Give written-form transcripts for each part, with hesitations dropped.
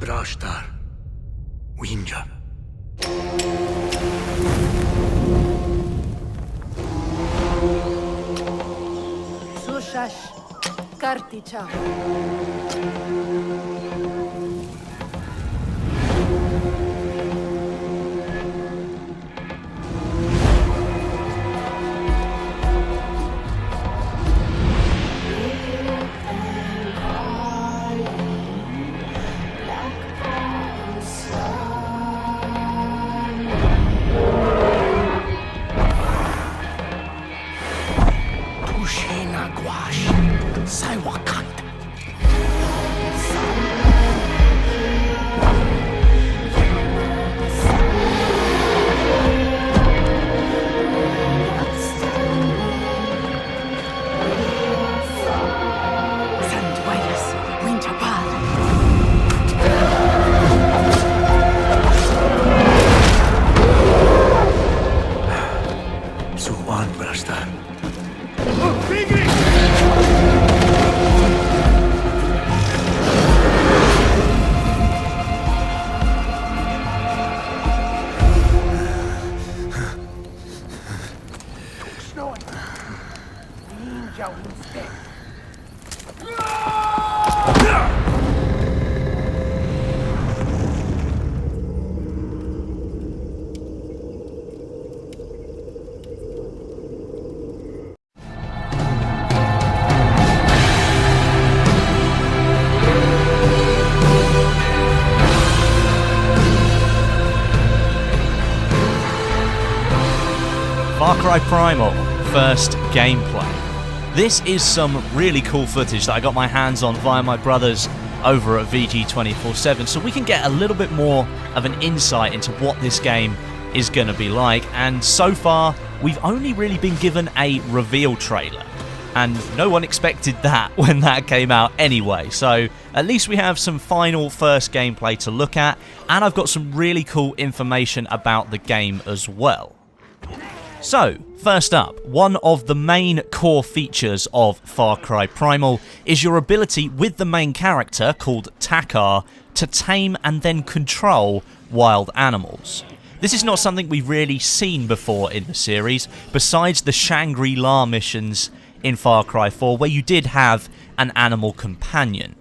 Drashtar. Winja. Sushash. Karticha. Far Cry Primal, first gameplay. This is some really cool footage that I got my hands on via my brothers over at VG247, so we can get a little bit more of an insight into what this game is going to be like. And so far, we've only really been given a reveal trailer, and no one expected that when that came out anyway, so at least we have some final first gameplay to look at, and I've got some really cool information about the game as well. So, first up, one of the main core features of Far Cry Primal is your ability with the main character, called Takar, to tame and then control wild animals. This is not something we've really seen before in the series, besides the Shangri-La missions in Far Cry 4, where you did have an animal companion.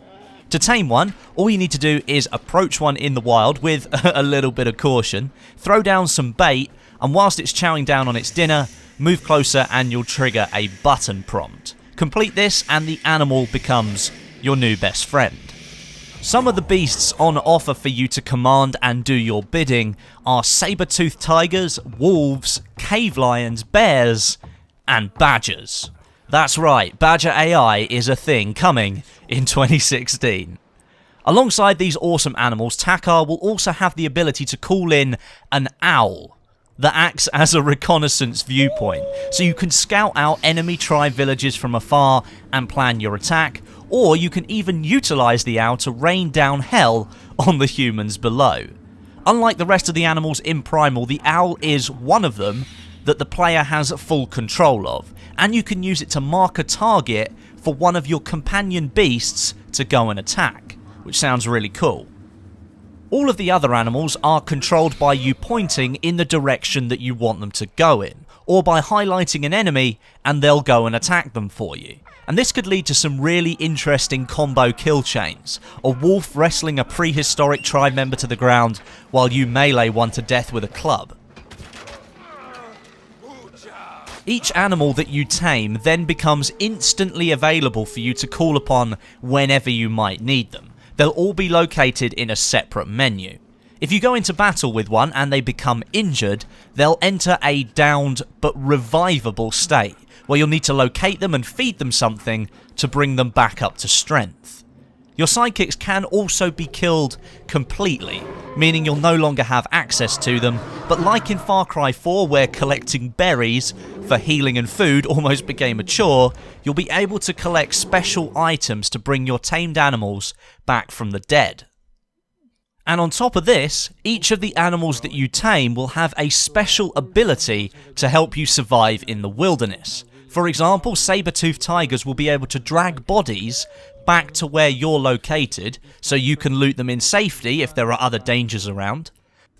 To tame one, all you need to do is approach one in the wild with a little bit of caution, throw down some bait, and whilst it's chowing down on its dinner, move closer and you'll trigger a button prompt. Complete this and the animal becomes your new best friend. Some of the beasts on offer for you to command and do your bidding are saber-toothed tigers, wolves, cave lions, bears, and badgers. That's right, Badger AI is a thing coming in 2016. Alongside these awesome animals, Takar will also have the ability to call in an owl that acts as a reconnaissance viewpoint, so you can scout out enemy tribe villages from afar and plan your attack, or you can even utilise the owl to rain down hell on the humans below. Unlike the rest of the animals in Primal, the owl is one of them that the player has full control of, and you can use it to mark a target for one of your companion beasts to go and attack, which sounds really cool. All of the other animals are controlled by you pointing in the direction that you want them to go in, or by highlighting an enemy and they'll go and attack them for you. And this could lead to some really interesting combo kill chains. A wolf wrestling a prehistoric tribe member to the ground while you melee one to death with a club. Each animal that you tame then becomes instantly available for you to call upon whenever you might need them. They'll all be located in a separate menu. If you go into battle with one and they become injured, they'll enter a downed but revivable state, where you'll need to locate them and feed them something to bring them back up to strength. Your sidekicks can also be killed completely, meaning you'll no longer have access to them, but like in Far Cry 4, where collecting berries for healing and food almost became a chore, you'll be able to collect special items to bring your tamed animals back from the dead. And on top of this, each of the animals that you tame will have a special ability to help you survive in the wilderness. For example, saber-toothed tigers will be able to drag bodies back to where you're located, so you can loot them in safety if there are other dangers around.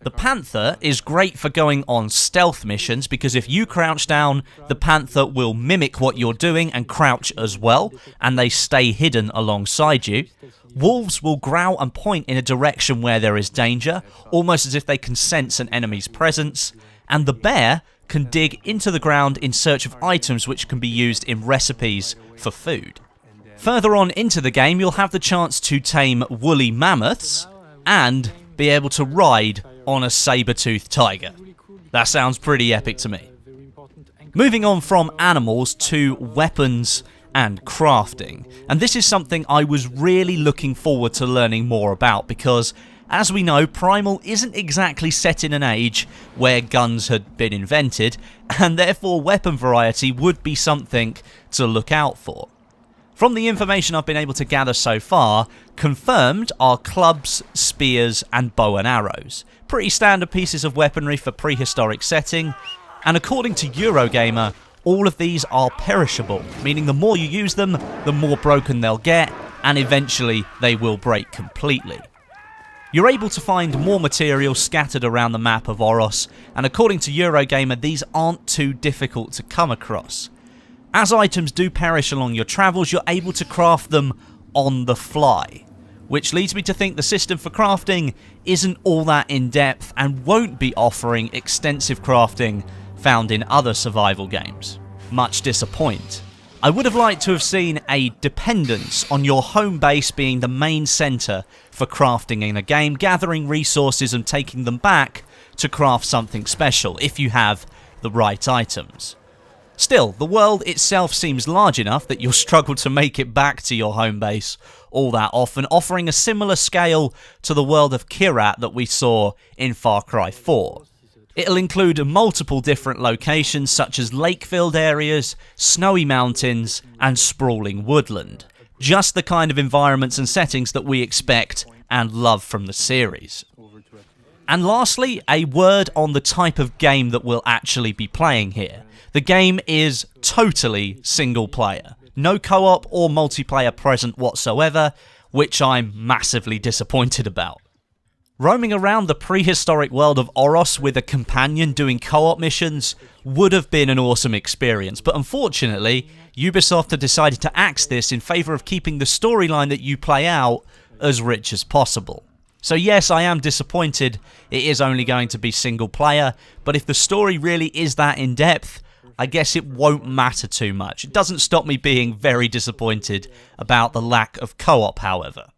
The Panther is great for going on stealth missions, because if you crouch down, the Panther will mimic what you're doing and crouch as well, and they stay hidden alongside you. Wolves will growl and point in a direction where there is danger, almost as if they can sense an enemy's presence. And the bear can dig into the ground in search of items which can be used in recipes for food. Further on into the game, you'll have the chance to tame woolly mammoths and be able to ride on a saber-toothed tiger. That sounds pretty epic to me. Moving on from animals to weapons and crafting. And this is something I was really looking forward to learning more about, because as we know, Primal isn't exactly set in an age where guns had been invented, and therefore weapon variety would be something to look out for. From the information I've been able to gather so far, confirmed are clubs, spears and bow and arrows. Pretty standard pieces of weaponry for prehistoric setting, and according to Eurogamer, all of these are perishable, meaning the more you use them, the more broken they'll get, and eventually they will break completely. You're able to find more material scattered around the map of Oros, and according to Eurogamer, these aren't too difficult to come across. As items do perish along your travels, you're able to craft them on the fly, which leads me to think the system for crafting isn't all that in-depth and won't be offering extensive crafting found in other survival games. Much disappoint. I would have liked to have seen a dependence on your home base being the main centre for crafting in a game, gathering resources and taking them back to craft something special if you have the right items. Still, the world itself seems large enough that you'll struggle to make it back to your home base all that often, offering a similar scale to the world of Kirat that we saw in Far Cry 4. It'll include multiple different locations such as lake-filled areas, snowy mountains and sprawling woodland. Just the kind of environments and settings that we expect and love from the series. And lastly, a word on the type of game that we'll actually be playing here. The game is totally single player. No co-op or multiplayer present whatsoever, which I'm massively disappointed about. Roaming around the prehistoric world of Oros with a companion doing co-op missions would have been an awesome experience, but unfortunately, Ubisoft have decided to axe this in favour of keeping the storyline that you play out as rich as possible. So yes, I am disappointed it is only going to be single player, but if the story really is that in-depth, I guess it won't matter too much. It doesn't stop me being very disappointed about the lack of co-op, however.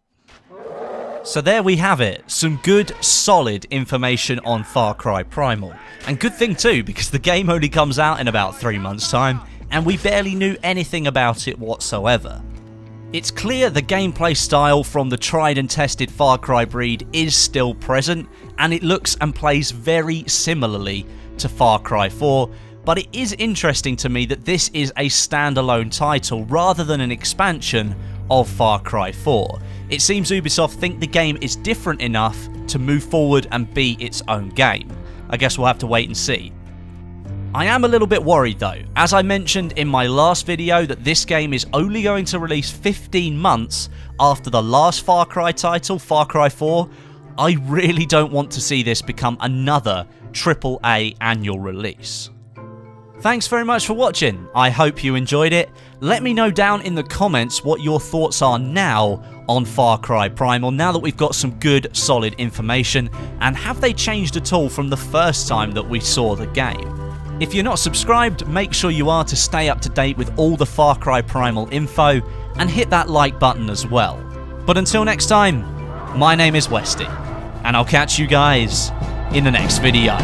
So there we have it, some good, solid information on Far Cry Primal. And good thing too, because the game only comes out in about 3 months' time, and we barely knew anything about it whatsoever. It's clear the gameplay style from the tried and tested Far Cry breed is still present, and it looks and plays very similarly to Far Cry 4, but it is interesting to me that this is a standalone title rather than an expansion of Far Cry 4. It seems Ubisoft think the game is different enough to move forward and be its own game. I guess we'll have to wait and see. I am a little bit worried though, as I mentioned in my last video that this game is only going to release 15 months after the last Far Cry title, Far Cry 4. I really don't want to see this become another AAA annual release. Thanks very much for watching, I hope you enjoyed it. Let me know down in the comments what your thoughts are now on Far Cry Primal, now that we've got some good solid information, and have they changed at all from the first time that we saw the game? If you're not subscribed, make sure you are to stay up to date with all the Far Cry Primal info, and hit that like button as well. But until next time, my name is Westy, and I'll catch you guys in the next video.